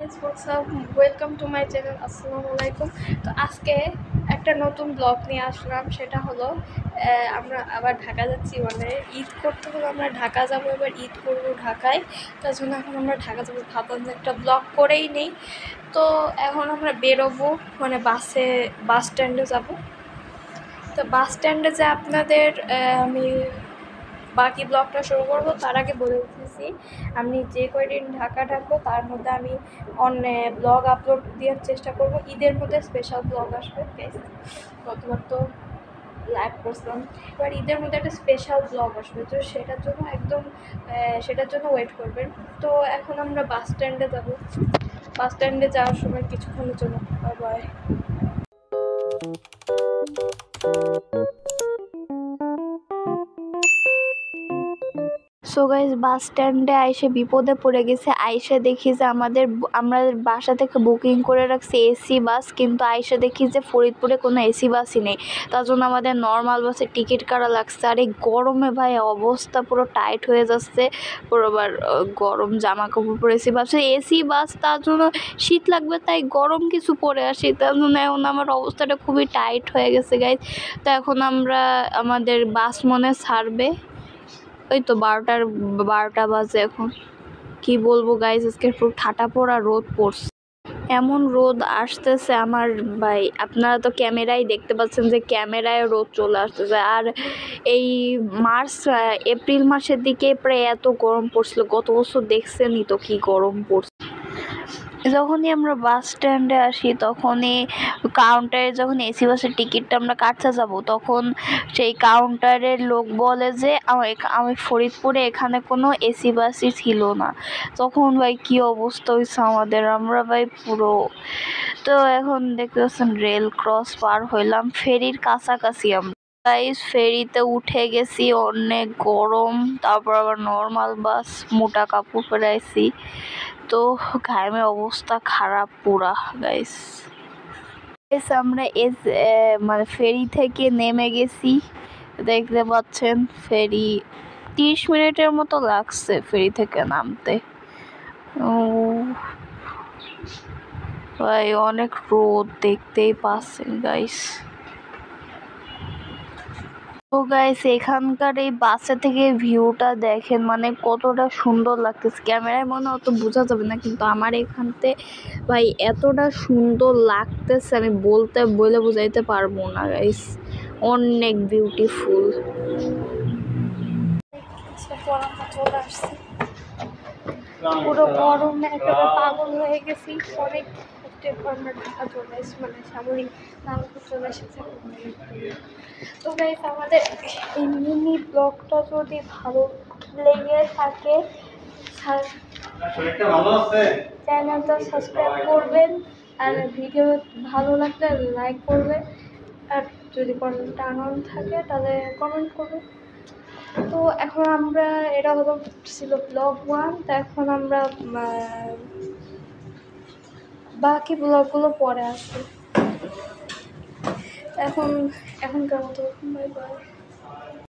Welcome to my channel. আসসালামু আলাইকুম। তো আজকে একটা নতুন ব্লগ নিয়ে আসলাম, সেটা হলো আমরা আবার ঢাকা যাচ্ছি। মানে ঈদ করতে হলো, আমরা ঢাকা যাবো, এবার ঈদ করবো ঢাকায়। তার জন্য এখন আমরা ঢাকা যাবো, ভাবলাম যে একটা ব্লগ করেই নেই। তো এখন আমরা বেরোবো, মানে বাস স্ট্যান্ডে যাব। তো বাস স্ট্যান্ডে যে আপনাদের আমি বাকি ব্লগটা শুরু করবো, তার আগে বলে দিতেছি আমি যে কয়দিন ঢাকা থাকবো তার মধ্যে আমি ব্লগ আপলোড দেওয়ার চেষ্টা করব। ঈদের মধ্যে স্পেশাল ব্লগ আসবে। গতবার তো লাইভ করছিলাম, এবার ঈদের মধ্যে একটা স্পেশাল ব্লগ আসবে, তো সেটার জন্য ওয়েট করবেন। তো এখন আমরা বাস স্ট্যান্ডে যাব। বাস স্ট্যান্ডে যাওয়ার সময় কিছুক্ষণের জন্য বাই বাই। সো গাইস, বাস স্ট্যান্ডে আইসে বিপদে পড়ে গেছে। আইসে দেখি যে আমরা বাসা থেকে বুকিং করে রাখছি এসি বাস, কিন্তু আইসে দেখি যে ফরিদপুরে কোনো এসি বাসই নেই। তার জন্য আমাদের নর্মাল বাসে টিকিট কাটা লাগছে। আর এই গরমে ভাই অবস্থা পুরো টাইট হয়ে যাচ্ছে, পুরো আবার গরম জামা কাপড় পরেছি, ভাবছি এসি বাস, তার জন্য শীত লাগবে, তাই গরম কিছু পরে আসি। তার জন্য এখন আমার অবস্থাটা খুবই টাইট হয়ে গেছে গাইস। তো এখন আমাদের বাস মনে ছাড়বে, ওই তো 12টা বাজে এখন। কি বলবো গাইজ, আজকে পুরো ঠাটা পড়া রোদ পড়ছে, এমন রোদ আসতেছে আমার ভাই। আপনারা তো ক্যামেরায় দেখতে পাচ্ছেন যে ক্যামেরায় রোদ চলে আসতেছে। আর এই এপ্রিল মাসের দিকে প্রায় এত গরম পড়ছিল, গত বছর দেখছেনই তো কি গরম পড়ছে। যখনই আমরা বাস স্ট্যান্ডে আসি, তখনই কাউন্টারে যখন এসি বাসের টিকিটটা আমরা কাটতে যাব, তখন সেই কাউন্টারের লোক বলে যে আমি ফরিদপুরে এখানে কোনো এসি বাসই ছিল না। তখন ভাই কি অবস্থা হয়েছে আমাদের, আমরা ভাই পুরো। তো এখন দেখতে পাচ্ছেন রেল ক্রস পার হইলাম, ফেরির কাছাকাছি আমরা গাইস। ফেরিতে উঠে গেছি, অনেক গরম। তারপর আবার নর্মাল বাস, মোটা কাপড় পরে আইছি, তো ঘামে অবস্থা খারাপ পুরা গাইস। আমরা মানে ফেরি থেকে নেমে গেছি, দেখতে পাচ্ছেন ফেরি 30 মিনিটের মতো লাগছে ফেরি থেকে নামতে। ভাই অনেক রোদ, দেখতেই পাচ্ছেন গাইস। তো গাইস, এখানকার এই বাসে থেকে ভিউটা দেখেন, মানে কতটা সুন্দর লাগতেছে। ক্যামেরায় মনে অত বোঝা যাবে না, কিন্তু আমার এখানতে ভাই এতটা সুন্দর লাগতেছে, আমি বলে বোঝাইতে পারবো না গাইস, অনেক বিউটিফুল। চলে আসছে, পুরো গরমে একেবারে পাগল হয়ে গেছি। অনেক আমরা ঢাকা চলে এসেছি, মানে সামরিক নামপুর চলে এসেছে। তো গাইস, আমাদের এই মিনি ব্লগটা যদি ভালো লেগে থাকে, চ্যানেলটা সাবস্ক্রাইব করবেন, আর ভিডিও ভালো লাগলে লাইক করবেন, আর যদি কোনো টার্ন থাকে তাহলে কমেন্ট করবেন। তো এখন আমরা, এটা ছিল ব্লগ 1। তো এখন আমরা বাকি ব্লগগুলো পরে আসবে। এখনকার মতো বাই বাই।